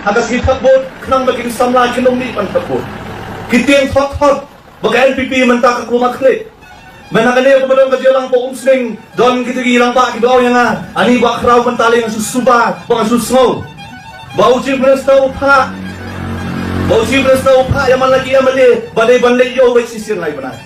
hagas hitakbot kanang maging samla kinong ni pantakbot kitiyang thot baga NPP mentak kumakli menakane ko badong kadyo lang po umsling don kitigilang pa kibaw yang ani ba kraw mentali ang susuba baka susngo bauchi presta upha yaman lagi amali balay balay yo wai sisir lai banai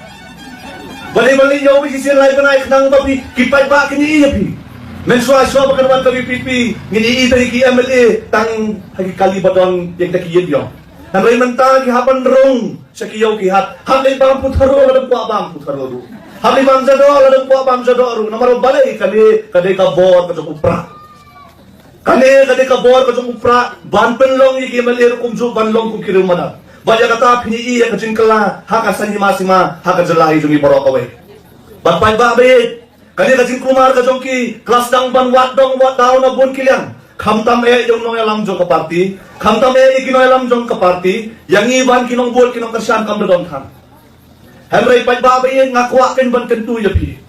balay balay yo wai sisir lai banai kanang babi kipay ba kini iya pi menswa baka naman kami pipi ngini ita ki amali tang hagi kalibadon yang takiyin yo Namay manta kihapan rong sa kiyaw kihat. Hamay bang putharo ladang po abang putharo. Hamay bang jado ladang po abang jado. Namaro balay kade ka bor ka upra. Kade ka bor ka upra. Ban penlong iki malir kumju banlong kum kirim mana. Baya kata piniiya ka jingkala haka sanyima haka jalahi jungi borokaway. Batpay babe. Kade ka jingkumar ka jongki kelas dang ban wat daw na bun kilyang. Kamtam yung nong alam jong ka party, kamtam kinong alam jong ka party, yang iban kinong bol kinong kasyan kam dodon kan. Hemray pagbabayin nga kuwakin ban kentu yapi.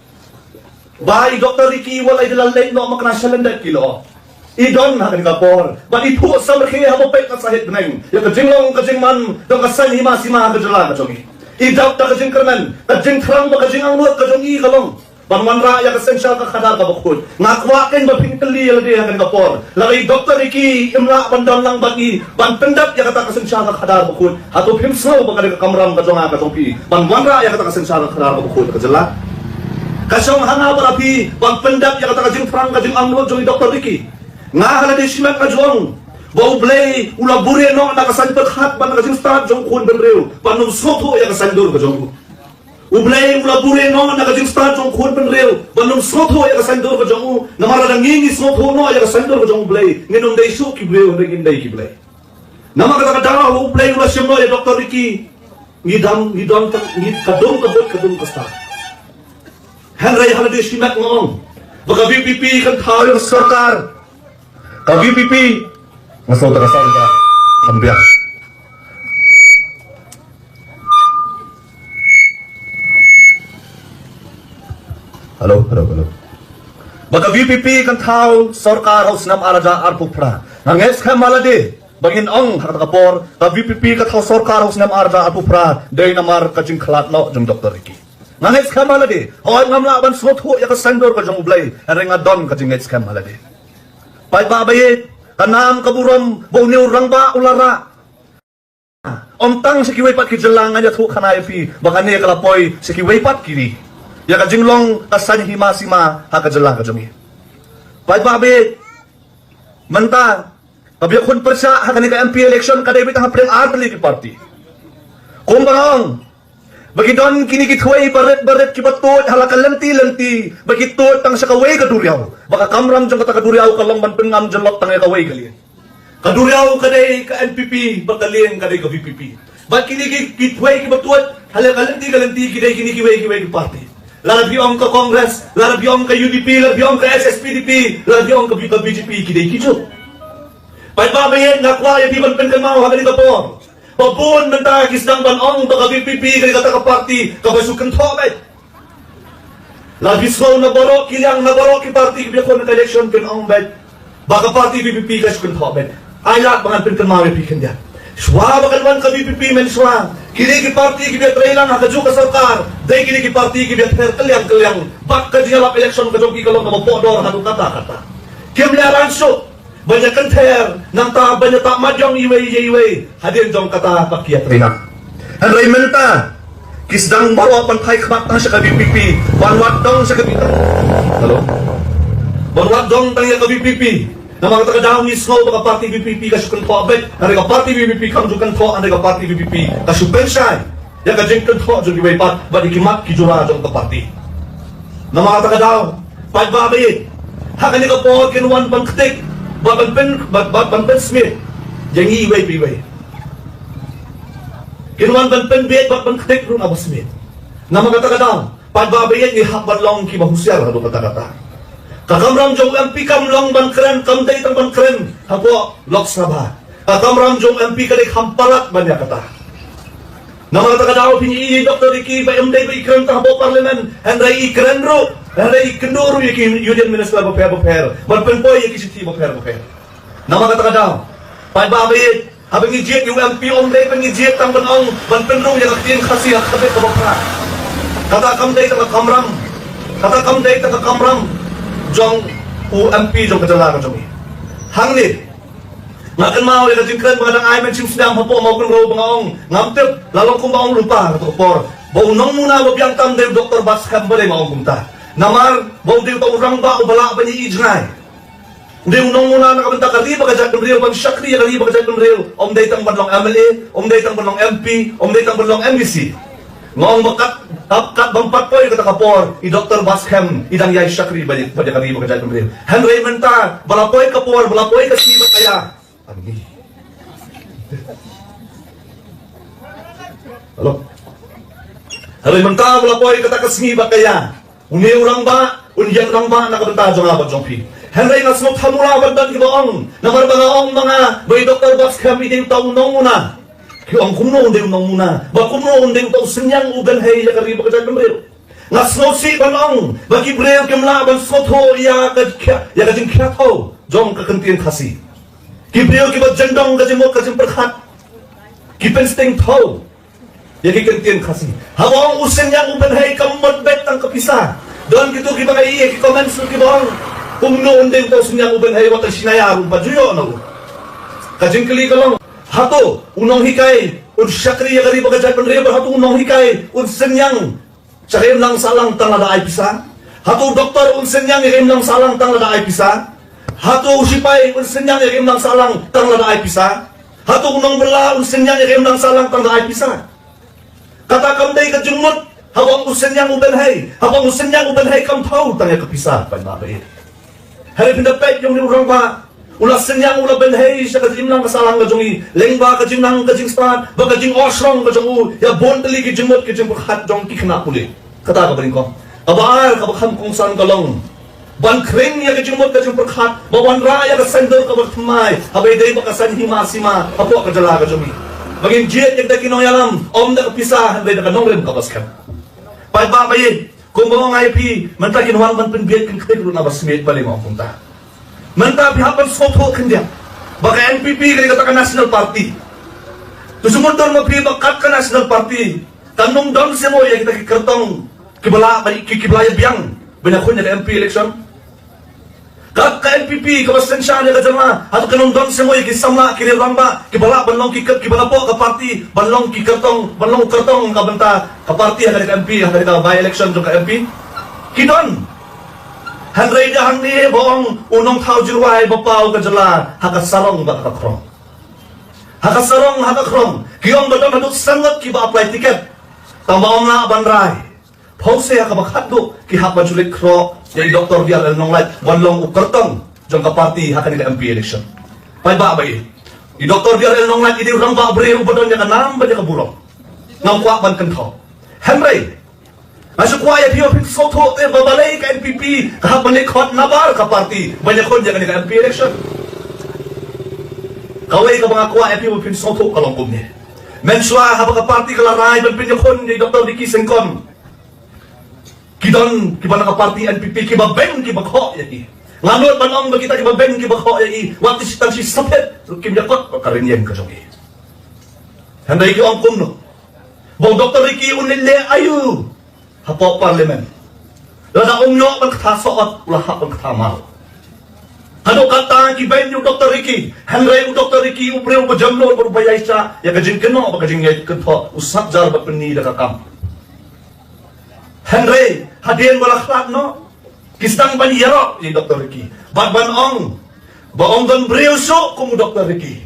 Bay Dr. Ricky walay dalalay no maknasyalan dat kilo. Idon na kan kapor, but ipo sa merkhe habo pay ka sahit neng. Ya kajinglong kajingman dong kasan hima sima ka jala ka jongi. Idaw ta kajing kerman, kajing trang ba kajing angnot ka jongi kalong. Panwanra ya kasensya ka kadar ka bukod. Ngakwakin ba pingkali ya ladi hakan kapor. Lagi Dr. Ricky imla bandang lang bagi ban pendap ya kata kasensya ka kadar bukod. Hato pimsaw ba ka kamram ka jonga ka tongpi. Panwanra ya kata kasensya ka kadar bukod ka jala. Kasyong hanga barapi ban pendap ya kata kajing frang kajing amlo jongi Dr. Ricky. Ngahala di simak ka jong. Bau blay ula bure no na kasanpat hat ban kajing start jong kun benreu. Panum soto ya kasandur ka jong. Ublay ula bure no na kajing start jong kun benreu. Panum soto ya kasandur ka jong. Namara dangingi soto no ya kasandur ka jong blay. Nginong day so ki blay na ginday ki blay. Namara kata daw ublay ula siyam no ya Dr. Ricky. Ngidam kadong ka start. Henry hala di simak ngong. Baka BPP kan tayo ng sarkar. Ka BPP masuk terasal ka sambiak. Halo. Baka BPP kan tayo sarkar haus nam araja arpupra. Nanges ka maladi. Bangin ang hakapor ka BPP kan tayo sarkar haus nam araja arpupra. Day namar kajing khalat no jong Dr. Ricky. Nanges ka maladi. Hoy ngamla ban sotho ya ka sandor ka jong ublay. Renga don ka jing ka maladi. Pai babayit kanam kaburam boniu rangba ulara omtang sikiway pat kijelang anya thu khanai pi bakane kalapoy sikiway pat kiri ya ka jinglong kasan hima sima ha ka jelang ka jumi pai babayit manta kabya khun persa ha kani ka MP election ka debit ha prem artli ki party kumbang bagi don kini kithuay baret ki batot halakal lanti bagi tot tang sa kaway kaduryaw baka kamram jong kata kaduryaw kalong ban pengam jelok tang kaway kalian kaduryaw kadai ka NPP bakalien kadai ka VPP bag kini kithuay ki batot halakal lanti kidai kini kiway ki party larabi ong ka Congress larabi ong ka UDP larabi ong ka SSPDP larabi ong ka BJP kidai kicho pai babayen nakwa ya biban pengkamaw hagani ka po Pabun menta kisdang banong to ka BPP kay kata ka party kabasukan thobet. Labis ko na boro kilang na boro ki party ki ko na election ken ong bet. Baka party BPP kasukan thobet. Ay lat bangan pin kan mawe piken dia. Swa bakan man ka BPP men swa. Kini ki party ki bet trailan ha kaju ka sarkar. Dai kini ki party ki bet fer kelyang. Bak ka dia lap election ka jogi kalong ka podor hanu kata. Kemlaran so banyak kenter nang ta banyak tak majong iwe hadir jong kata pakiat rina Henry menta kisdang bawa pantai kemata sa BPP banwat dong sa kabita halo banwat dong tanya ka BPP na mga taga-daong isno baka party BPP kasukan to abet na ka party BPP kamjukan to na ka party BPP kasupensay ya ka jengkan to jong iwe pat badikimat kijura jong ka party na mga taga-daong pagbabayit hakani ka po kinuwan pangketik Ban Smith yang iway kinuan ban bet ban ketek run Abu Smith na magkatagadaw pagbabayan ni hakban long ki mahusyar hado kata kakamram jong MP kamlong ban kren kamday tang ban kren hapo Lok Sabha kakamram jong MP kadai hampalat ban ya kata na magkatagadaw pini Dr. Ricky ba MD ba ikren ta hapo parliament Henry ikren ro Henry kenduru yaki Union Minister baper ban penpoy yaki siti baper nama kata-kata Pai babi, habang ijiet yung MP om day pang ijiet tang banong ban penrong yang atin kasi akabit kabakra. Kata kamday ta kamram. Kata kamday ta kamram. Jong UMP jong kadalaga jong. Hangni. Ngakan mau yang jingkran mga nang ay men sim sedang hapo mau kun ro bangaong ngamtep lalong kung baong lupa to por. Bau nong muna wabyang tam day Dr. Baskam bale maong kumta. Namar bau day ta urang ba ubala ba ni ijnay. Hindi unong muna nakabenta ka riba ka dyan real bang syakri ka riba ka dyan real om day tang banlong MLA, om day tang banlong MP, om day tang banlong MBC. Ngong makat tapkat bampat po yung katakapor i Dr. Baskham idang yay syakri ba ka riba ka dyan real. Henry menta balapoy kapor balapoy ka sibat kaya. Ani. Halo. Henry menta balapoy katakasngibat kaya. Uni urang ba, unyang urang ba nakabenta jong abad jong pi. Henry nga smok hamura badan kibaong namarbangaong mga bay Dr. Baskham iding taong nong muna kiong kumno unding nong muna ba kumno unding taong senyang ugan hay ya kariba kadyan kamril nga smok si banong bagi breo kimla ban soto ya kajing kyato jong kakantiyan kasi kibreo kibat jandong kajimot kajing perhat kipensteng tau ya kikantiyan kasi hawang usenyang ugan hay kamot bet ang kapisa doon kito kibangay iya kikomensu kibang kung noon din ito sinyang uban hay wata sinayarong pa juyo no kajing kali ka lang hato unong hikay un syakri ya kari bagajay panriba hato unong hikay un sinyang sakim lang salang tang lada ay pisa hato doktor un sinyang ikim lang salang tang lada ay pisa hato usipay un sinyang ikim lang salang tang lada ay pisa hato unong bala un sinyang ikim lang salang tang lada ay pisa katakam day kajungmot hawang usenyang uban hay hawang usenyang uban hay kam tau tang ya kapisa pa mabait. Hari pindapat yung urang ba ulas senyang ula benhay sa kajim lang kasalang kajungi leng ba kajim nang kajing span ba kajing osrong kajung ya bon tali kajing mot kajing berhat jong kikna puli kata ka ba rin ko abaar kabakam kung saan kalong ban kring ya kajing mot kajing berhat bawan raya ka sandal ka bertmay habay day ba kasan himasima apo kajala kajungi baging jet yung dakinong yalam om na kapisa habay na kanong rin kabaskan pagbabayin kung mga IP, manta kinuwang man pinbiyat kang katigro na basmit pala mga punta. Manta pihapan soto kanya. Baka NPP kaya kata ka National Party. Tusumundor magpibak kat ka National Party. Tanong doon siya mo, yung kita kikartong kikiblaya biyang. Binakon niya ka MP election. Kat ka NPP, kabastensya niya ka dyan ma. Ato kanong doon siya mo, yung kisama, kinirang ba, kibala, banlong kibala po, kaparty, banlong kartong, kabanta, kaparty, hanggang ka MP, hanggang ka by-election doon ka MP. Kidon. Henry niya hangni, boong unong tao jirway, bapaw ka dyan hakasarong ba kakakrong. Hakasarong, kiyong ba doon hadot sangot, kiba apply ticket. Tamaong na abanray. Pause ya kabakado kihapan sulit kro jadi doktor dia nong light wanlong ukertong jong kaparti hakan ila MP election. Pai ba ba i doktor dia nong light idi urang ba bre ubadon nya kanam ba nya kaburong. Ngam kwa ban kan tho. Henry masuk kwa ya pio pik soto te babalay ka NPP kahapan ni khot nabar kaparti banyak kon nya kan MP election. Kaway ka mga kwa ya pio pik soto kalongkom ni. Menswa habang kaparti kalaray ban pinyakon ni Dr. Ricky Sengkon. Kidon kiba nakaparti NPP kiba ben kiba ko yaki nganot manong bagita kiba ben kiba ko yaki wati si tansi sapet kim yakot karinyen ka jogi handay ki ong kumno bo Dr. Ricky unille ayu hapo parliament lada umno man katasoot ulaha man katamal ano kata ki ben yu Dr. Ricky handay u Dr. Ricky ubre u bajamno berbayay sa ya kajing keno bakajing yay kento usap jar ba penni dakakam Henry, hadian balaklat no? Kistang baniyaro, ni Dr. Ricky. Badbanong, baong dan breuso, kumu Dr. Ricky.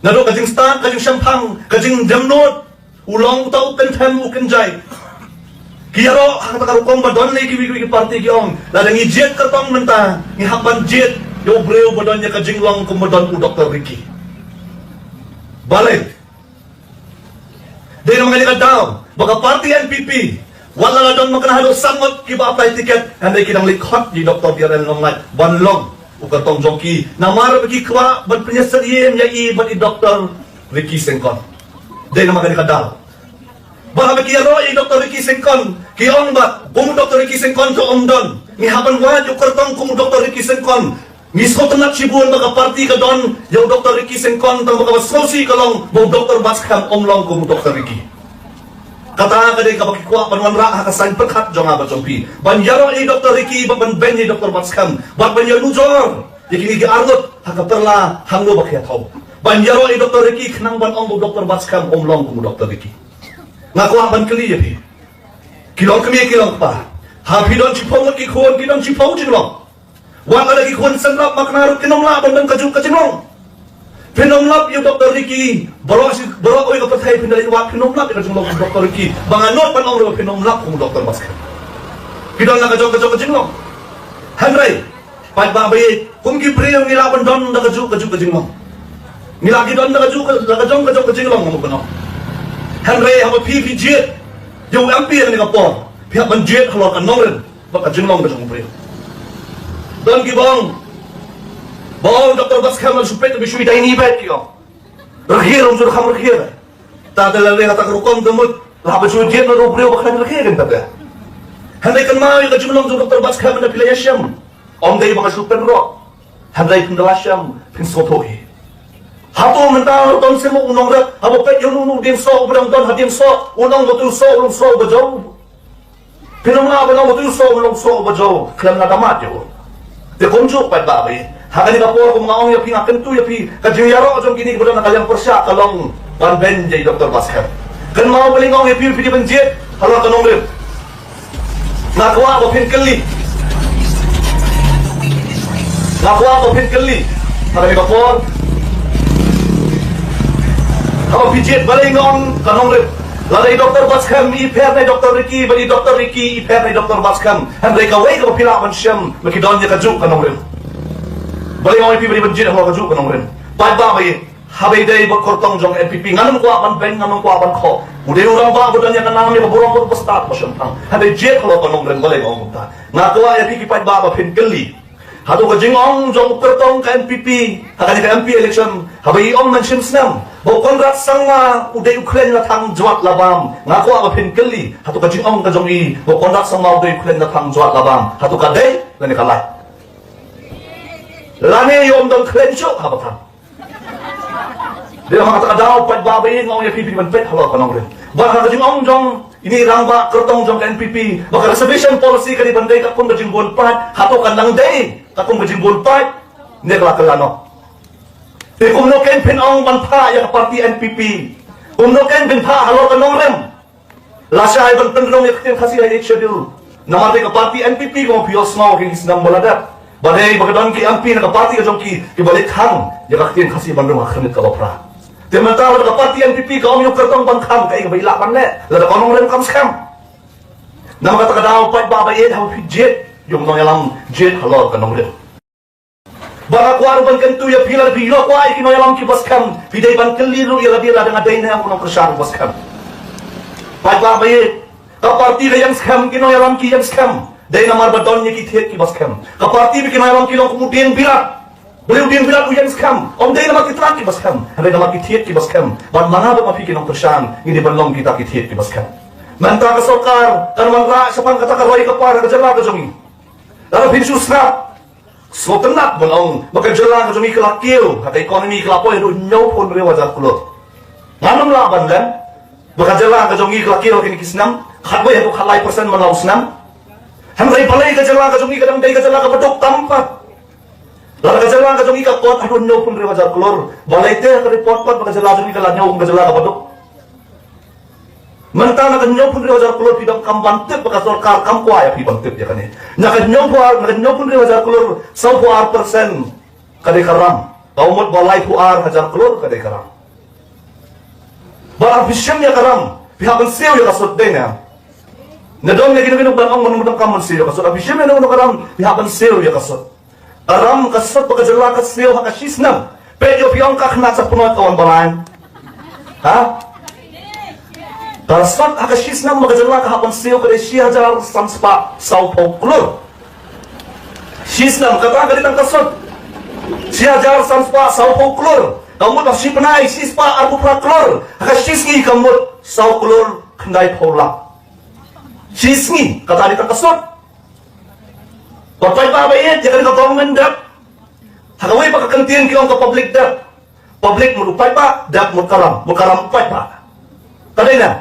Nado kajing stan, kajing syampang, kajing jamnot, ulang tau kentem ukenjay. Kiyaro, hakakarukong badon na ikiwiki party kiyong. Lalang ijet katong menta, ihapan jet, yung breu badon niya kajing long kumudon u Dr. Ricky. Balik. Dahil mga likad daw, baka party NPP, wala na doon makanahalo sangot kiba apply ticket handay kinang likhot di Dr. Diarel Nonglay banlong ukatong joki namara bagi kwa ban penyasariem ya i ban i Dr. Ricky Sengkon day na maganikadaw baka bagi yaro i Dr. Ricky Sengkon kiong ba kung Dr. Ricky Sengkon ko doon ngihapan wa yung kartong kung Dr. Ricky Sengkon Misko tenat sibuan maka parti ka don, yung Dr. Ricky Sengkon, tang maka masosi ka lang, mo Dr. Baskham omlong ko mo Dr. Ricky. Kata ka din kapag ikuha panuan ra hakasan perkat jong aba jompi. Banyaro ni Dr. Ricky ban ben ni Dr. Baskham. Bat banyaro nujor. Ikini gi argot hakaperla hanglo bakya tau. Banyaro ni Dr. Ricky khnang ban ong Dr. Baskham omlong ko Dr. Ricky. Ngakuha ban kali ya pi. Kilong kami kilong pa. Happy don chipong ki khon ki don chipong jinglong. Wan ada ki khon sanrap maknarut kinomla ban kaju kajinglong. Pinomlap yung Dr. Ricky, baro oy kapatay pinalay wa pinomlap yung Dr. Ricky. Banganot pan ong pinomlap kung Dr. Baskham. Kidon na kajong kajinglong. Henry, pagbabay, kung gibre yung nilaban don na kaju kajinglong. Nilagi don na kajong kajinglong mo kuno. Henry, haba PPG, yung MP ang ningapon. Pihak banjit halor kanong rin, baka jinglong kajong pre. Don gibong, bawa Dr. Baskham al-supet na biswi dahil ibet yo. Rakhir, umsur kham rakhir. Tata lalay hatak rukom damut, lahat biswi jet na rubriyo baka rakhir kan taga. Handay kan mawi ka jumlong sa Dr. Baskham na pilaya siyam. Day baka supet ro. Handay pendala siyam, pinsotohi. Hato mental don semo unong rat, habo pet yun unong din so, ubrang don hadim so, unong betul so, ulong so, bajaw. Pinamla ba nang betul so, ulong so, bajaw. Klam na damat yo. Di kumjuk pat babay. Hakani ka po kung maong yapi nga kentu yapi kajiyaro ajong kini kemudian nakalyang persya kalong wan ben jay Dr. Baskham. Kan mau beli ngong yapi pidi benjet halo kanong rib. Nakwa ko pinkeli. Nakwa ko pinkeli. Hakani ka po. Halo pijet beli ngong kanong rib. Lalay Dr. Baskham iper na Dr. Ricky bali Dr. Ricky iper na Dr. Baskham. Handai ka way ka pilawan siyam makidon niya kajuk kanong rib. Bali orang NPP benjit halo kaju kanong ren. Pagbabay, habay day berkortong jong NPP nganong kuapan ben nganong kuapan ko. Udah orang ba budan yang kanang ni burong ko pastat mo siyang. Habay jet halo kanong ren balay ngong ta. Ngakuha NPP pagbaba pin keli. Hado ka jingong jong kortong ka NPP. Hakani ka MP election. Habay om mention snam. Bo konrat sanga uday Ukraine na tang jwat labam. Ngakuha ka pin keli. Hado ka jingong ka jong i. Bo konrat sanga uday Ukraine na tang jwat labam. Hado ka day lani kalay. Lani yung dong klensyo habatan. Dia mga takadaw pagbabayin ng NPP man pet halo kanong rin. Baka kajing ong jong inirang ba kertong jong NPP. Baka reservation policy kani banday kakong kajing bulpat hato kan lang day kakong kajing bulpat hindi kalakalano. Di kumno ken pinong manpa yung party NPP. Kumno ken pinpa halo kanong rin. Lasya ay bang tandrong yakin kasi ay schedule. Namatay ka party NPP kung piyos mo kung isnang muladat. Badai bagdon ki MP na kapati ka jong ki ibalik hang ya kaktin kasi bandung akhnit ka bapra. Temental ka kapati NPP ka om yung kartong bangkam kay ka bailapan le. Lada konong rem kam scam. Na mga takadaw pat babayed how jet yung nong yalang jet halor kanong rem. Baka kuwaro ban kantu ya pilar bilo ko ay kinoyalang ki baskam pidai ban keliru ya labira dengan day na unong kersang baskam. Pat babayed kapati ka yang scam kinoyalang ki yang scam. Dari namar badon niya kithet ki Baskham. Kaparti bikin ayam kilong kemudian birat. Beliau dian birat uyan skam. Om dari namar kitrat ki Baskham. Dari namar kithet ki Baskham. Ban mana ba mapikin ang persyang ini banlong kita kithet ki Baskham. Manta ka sokar kan mangra sa pang kata karway ka para kajala ka jongi. Lalo pinsus na. So tenat banong makajala ka jongi kelakil. Kata ekonomi kelapoy do nyaw pon rewa jar kulot. Nganong laban lan? Makajala ka jongi kelakil kini kisnam. Khatboy ako khalay persen manlausnam. Hamray balay ka jala ka jongi kadang day ka jala ka badok tampat. Lala ka jala ka jongi ka kot adun nyaw pun rewa jar kulor. Balay te ka report pat ka jala jongi ka lanyaw ka jala ka badok. Mentana ka nyaw pun rewa jar kulor pidang kambantip ka sorkar kamkwa ya pibantip ya kani. Naka nyaw pun rewa jar kulor 100% kadai karam. Kaumot balay puar hajar kulor kadai karam. Balang bisyam ya karam. Pihak bensiw ya kasut din ya. Nadong lagi nung bang ang kaman siyo kasut. Abisya may nung karam pihaban siyo ya kasut. Aram kasut pagkajala kasiyo hakasisnam. Pero piyong kaknat sa punot kawan balan. Ha? Kasut hakasisnam magkajala kahaban siyo kada siya hajar samspa saupo kulur. Sisnam kata kaditang kasut. Siya hajar samspa saupo kulur. Kamut masih penai sispa arbu praklur. Hakasisngi kamut sau kulur kendai pola. Sisngi kata di kasut. Papai babayet jangan kau mendap. Hakaway pagkakantiyan kiyong ka public debt. Public mo upay pa, debt mo karam upay pa. Taday na.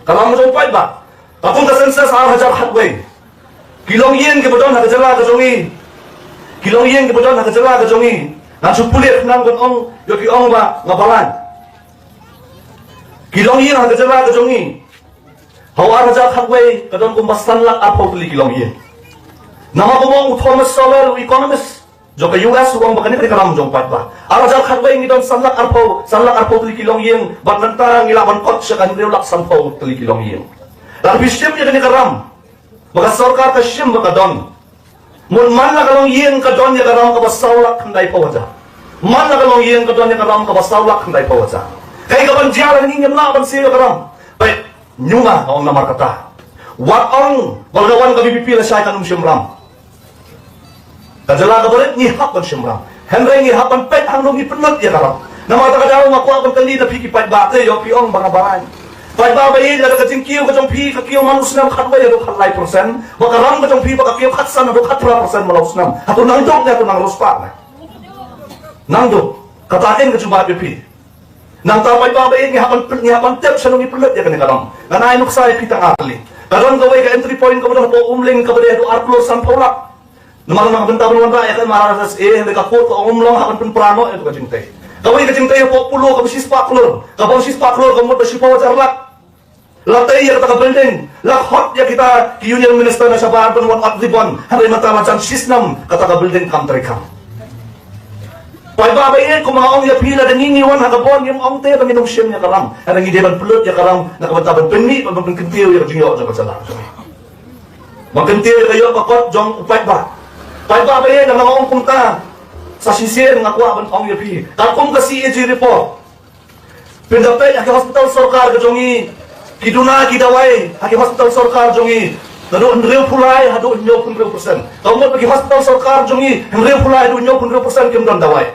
Karam mo upay pa. Akong kasensa sa hajar hatway. Kilong yen kibodon hakajala kajongi. Kilong yen kibodon hakajala kajongi. Nasupulit nang gunong yoki ong ba ngabalan. Kilong yen hakajala kajongi. Hawar hajar hatway kadon kumbastan lang apaw tuli kilong yen. Nama kumong Thomas Sowell economist. Jo ka US uang bakani ka karam jong patba. Ara jal khatway ngidon sanlak arpo tuli kilong yen bat nantara ngilaban kot sa kanriw lak sanpo tuli kilong yen. Dar bisyem ya kani karam. Maka sarkar ka syem baka don. Mun man la kalong yen ka don ya karam ka basawlak khandai pawaja. Man la kalong yen ka don ya karam ka basawlak khandai pawaja. Kay ka ban jala ni ngem la ban siyo karam. Pai nyunga ong namar kata. Wat ong balgawan ka bipipila syai kanum syem ram. Kajala ka balit ni hapan syemram. Henry ni hapan pet hang nungi penat ya karam. Nama ta kadaw makuha kan kali na piki pat bate yo piong mga baran. Pat babayin la ka jingkiw ka jong pi ka kiyo manus nam khatway do khatlay persen. Wa karam ka jong pi ba ka kiyo khatsan do 4% malaus nam. Hato nang dok na to nang ruspa na. Nang dok katain ka jumba pi. Nang ta pat babayin ni hapan tep sa nungi penat ya kan karam. Nanay nuksay pitang atli. Karon gaway ka entry point ka mo do umling ka ba do arplo san paula. Naman mga benta beruan raya kan marasas mereka foto umlong akan penprano itu kacintay. Kawai kacintay po pulo kamu sis paklor, kamu sis paklor kamu bersipawa carlak. Latay ya kata building, lak hot ya kita union minister na sabar penwan akdibon, hari mata macam sistem kata building country kam. Pai babay kumaong ya pila dan iniwan hagabon yung ong te banginong siyem ya karam, ada ngideban pulut ya karam nakabataban penni pagkentiyo ya kajinyo sa kasalah. Magkentiyo kayo bakot jong upat ba. Pai babay na mga punta sa sisir nga kuha ban ong yapi. Kalkong kasi EG report. Pindapay aki hospital sarkar kajongi kiduna kidaway aki hospital sarkar jongi. Nado nrew pulay hado 90%. Kamu aki hospital sarkar jongi nrew pulay hado 90% kimdon daway.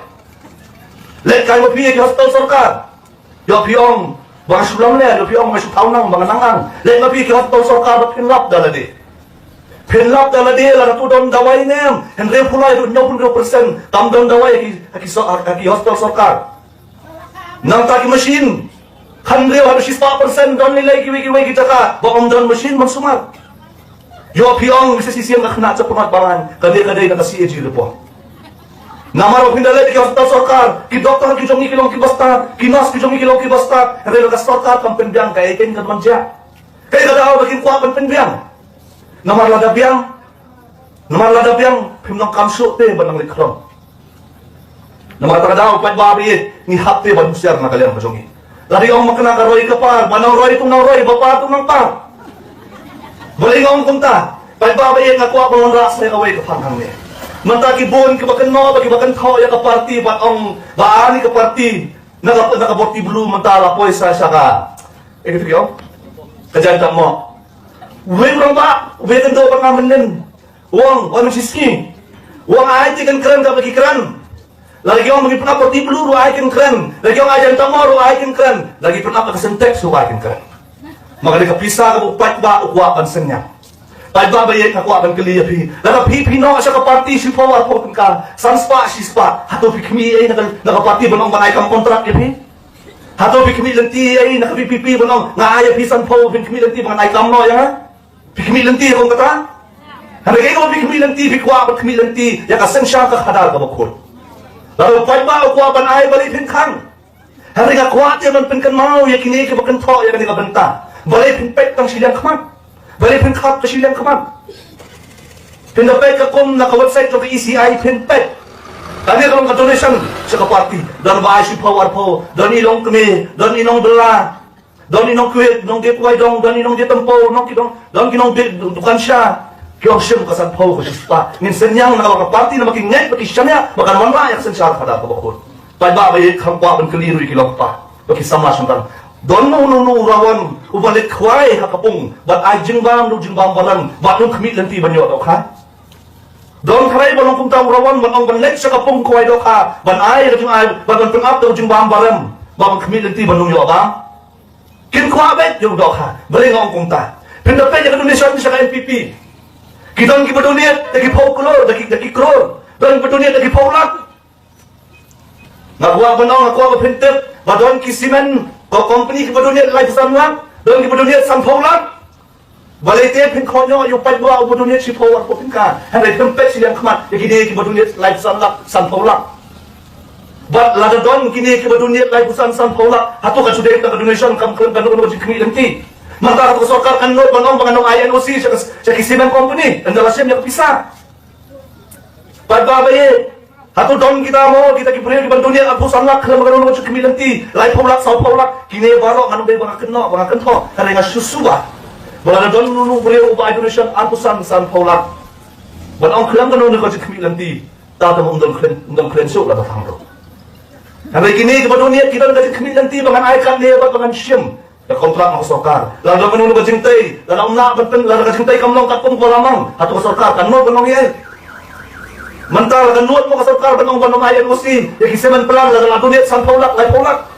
Let kay mo pi aki hospital sarkar. Yo piong mga sulam le, yo piong mga sutaw nang mga nangang. Let mo pi aki hospital sarkar pinlap daladi. Pinlap dala dia la tu don dawai nem henre pulai du 90% tam don dawai aki hospital sarkar nang taki machine henre harus 100% don nilai kiwi kita ka bakom don machine mansumar yo piong bisa sisian ka khna sa pumat baran kadai na kasi eji repo namaro pindala di hospital sarkar ki doktor ki jongi kilong ki basta ki nas ki jongi kilong ki basta henre ka sarkar kampendiang kay ken kan manja kay kada bakin kuha kampendiang Nomor lada biang, pimnong kamso te banang likrong. Nomor kata daw pat babi ni hapte ban musyar na kalian kajongi. Lari ong makna ka roy kapar, banang roy tung nang roy, bapa tung nang par. Baling ong kunta, pat babi nga kuha bangon ras na kaway kapanghang ni. Mantaki bon kibakan no, bagi bakan tao ya ka party bat ong baani ka party. Nakaborti blue mantala poy sa ka. Fikyo? Kajantam mo. Uwe kurang ba? Uwe kan daw pang amanin. Uang siski. Uang ay kan keren ka bagi keren. Lagi orang bagi pernah porti peluru ay kan keren. Lagi orang ajan tamor ay kan keren. Lagi pernah kasentek su ay kan keren. Maka dia kapisa ka upat ba ukuapan senya. Tay ba bayek ka kuapan kaliya pi. Lagi pipi no siya ka party si power po ka. Sanspa si spa. Hato pikmi ay nakaparty banong banay kang kontrak ya pi. Hato pikmi lanti ay nakapipipi banong nga ay pisan po pikmi lanti mga naikam no ya. Pikmilanti akong kata? Hanagay ka pikmilanti, pikwa ka pikmilanti, ya kasen siya kakadal ka bakul. Lalu pay ba o kuwa banay balipin kang? Hanagay ka kuwa tiya man pinkan mau, ya kini ka bakanto, ya kani ka banta. Balipin pek kang silyang kaman. Balipin kap ka silyang kaman. Pinapay ka kung naka-website lo ka ECI, pinpek. Tani ka lang ka-donation sa kaparty. Doon ba ay si power po, doon ilong kami, doon inong bala. Don inong kuwit, nong gateway don inong ditampo, nong kinong dukan siya. Kiyong siya makasan po ko siya pa. Minsan niyang nakakaparty na makingay, pati siya niya, makanuan rayak sa siya kada kabakot. Pagbabay, kampuaban kaliroy kilong pa. Pakisama siya tan. Don no rawan, ubalik kway hakapong, bat ay jingbam baran, bat nung kamit lanti ba niyo daw ka? Don karay ba nung kumtang rawan, bat ang banlek sa kapong kway daw ka, ban ay, bat ang pang-up daw jingbam baran, bat ang kamit lanti ba nung niyo ba? Kinkuabet yung doka, balik ang kumta. Pindapay yung donation sa NPP. Kitang kibadunit, nagipawkulor, nagkikror. Doon kibadunit, nagipawlak. Ngagwa banong ngagwa bapintip, badon kisimen ko company ki baduniat life sanwang, don ki baduniat sanpaulang. Balai tiap pin konyo yung pagbawa baduniat si power ko pinka. Henry tempet silang kemat, ya kini ki baduniat life sanpaulang. But lada don kini ki baduniat life sanpaulang. Hatu kan sudah kita donation kam kan kan kami nanti. Maka hatu sokar kan not banong banganong INOC sa kisimen company, adalah siya niya pisah. Pagbabaye, hatu don kita mo kita kipuri di bantunya aku sangat kalau magano mo kimilanti, lai paulak sau paulak, kini baro kanong bay mga kento, karena nga susuba. Wala don nunu puri upa Indonesia aku san paulak. Banong kelang kanong ko kimilanti, tata mo undang kren so la tangro. Karena kini ke bantunya kita nga kimilanti bangan aikan niya bangan siyem. Ya kontrak ng sokar. Lalo kanong ko jintay, lalo na banten lalo ka jintay kamlong katong palamang, hatu sokar kanong banong yan. Mental kenuat mo kasarkar banong banong ayan mo si ya kisiman pelan la dunia san paulak lai paulak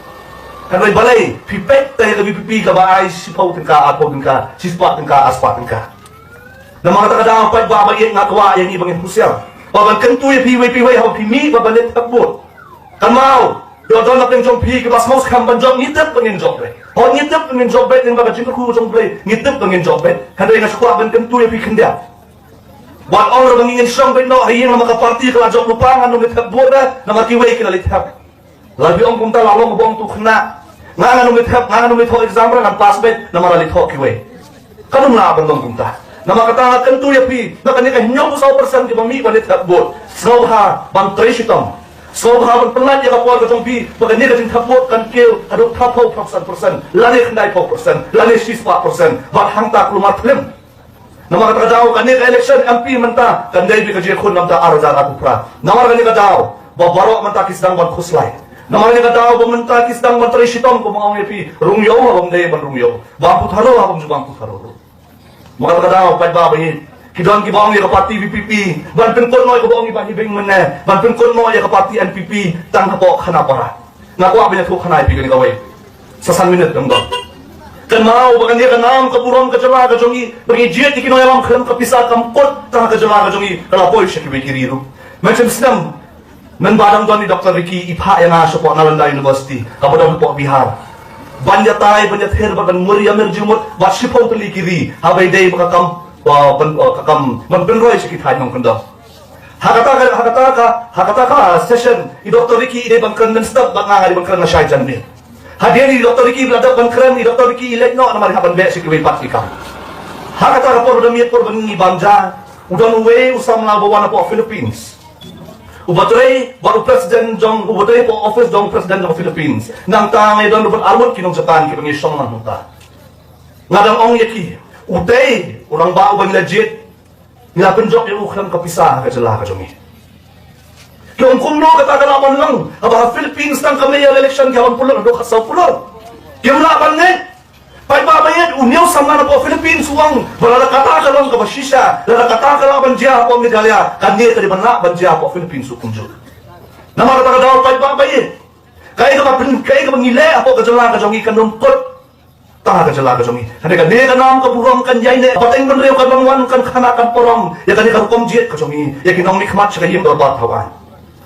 kan rai balai pipet tay ka pipi ka ba ay si pau ka apo ka si spot ka aspat ka na mga takadang pag babayin nga kawa yang ibang husya baban kentu ya piwi ha pimi babalit takbut kan mau do na peng jong pi ka bas mos kam ban jong ngitep pengin job re ho ngitep pengin job bet ng baga jing ku jong bre ngitep pengin job bet kan rai nga skwa ban kentu ya pi kendia. Buat orang mengingin siyang bino, ayang na makaparti ka jok lupangan nung ithabot na makiway ka na lithab. Labi ang punta lalong buong tukna. Nga nung itho exam ng passbet na maralitho kiway. Kanong laban nung punta. Na makatangat kan tuyapi, na kanika hinyong usaw persen di bami palithabot. Snaw ha, bang treshitong. Snaw ha, bang pelan ya kapuar ka jong pi, pagkanika jing thabot kan kil, adok tapaw 1%, lani kanday 4%, lani 6%, bat hangtak lumatlim. Na mga takadaw kani ka election MP manta kanday bi kaji khun namta arza ka pupra namar kani kadaw babaro manta kisdang ban khuslay namar kani kadaw manta kisdang mantri shitom ko mga MP rungyo habang day ban rungyo bang putharo habang jubang putharo mga takadaw pagbabayin kidon ki bang kapati VPP ban pengkon mo ko bang ibahibing mena ban pengkon mo ya kapati NPP tang po khana para ngako abin thu khana ipi kani kawai sa 1 minute dong kan mau bagan dia kan nam kaburong kajala kajongi bagi jet ikino yang khalam kapisa kamkot tang kajala kajongi kala boy shaki bekiriru macam senam men badang doni Dr. Ricky ipha yang aso po Nalanda University kabodong po Bihar banya tay banya ther bagan muri amir jumut wasipau teli kiri habai dei bakam kakam menroy shaki thai nong kanda hakata ka session i Dr. Ricky ide bangkan dan stop banganga bangkan na shai janbe hadir di Dr. Ricky belada bangkran di Dr. Ricky ilek no namari haban be sikwi pat ikam hakata rapor demi por bengi banja udan we usam la bawana po Philippines ubatray baru presiden jong ubatray po office jong presiden ng Philippines nang tangay don rubat armut kinong Japan ki bengi song man hunta ngadang ong yaki utay urang ba ubang legit nila penjok yung ukram kapisa ka jala ka jongi kung kumno katagalaman lang, aba Philippines tang kami yung election kawan pulon, ando kasaw pulon. Yung laban nga, pagbabayan, unyaw sama na po Philippines uwang, wala nakataka lang kabasisya, wala nakataka lang bandiya po ang medalya, kanya ka di man na bandiya po Philippines ukunjok. Na makataka daw pagbabayan, kaya ka mangile ako kajala kajong ikanungkot, tanga kajala kajong Kani ka di ka naam kaburong kanyay ne, patay man rin ka bangwan kan kanakan porong, ya kani ka kumjit kajong ya kinong mikmat siya kayong dorbat hawan.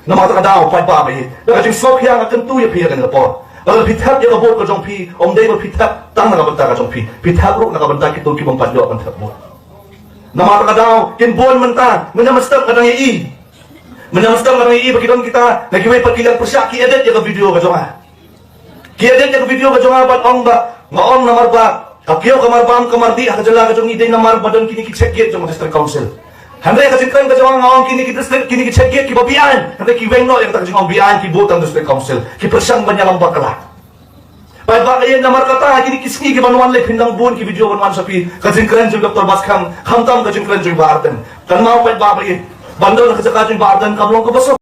Na mga takadaw pagbabayi na kajing sok yang akan tuya piya kan lapor Kalau pitap ya kabur kajong pi om day pitap tang nakabanta kajong pi pitap ro nakabanta kitong kibang padlo ang tapmo na mga takadaw kinbuan manta menamastam kadang ii menamastam kadang ii bakidon kita nagiway pagkilang persya ki edit ya ka video kajong ki edit ya ka video kajong bat ong ba ngaong namar ba kakiyo kamarbam kamardi akajala kajong iday namar ba don kinikitsek yet yung district council Handai kasi kan kajawang ngawang kini kita ki babian. Handai ki wengno yang tak kajawang bian ki botang district council. Ki persang banyalang bakala. Pai bakayan na markata kini kisni ki banuan le pindang bun ki video banuan sapi. Kajing kren jeng Dr. Baskam. Hamtam kajing kren jeng Barden. Kan mau pai babayin. Bandol na kajing Barden kamlong kabasok.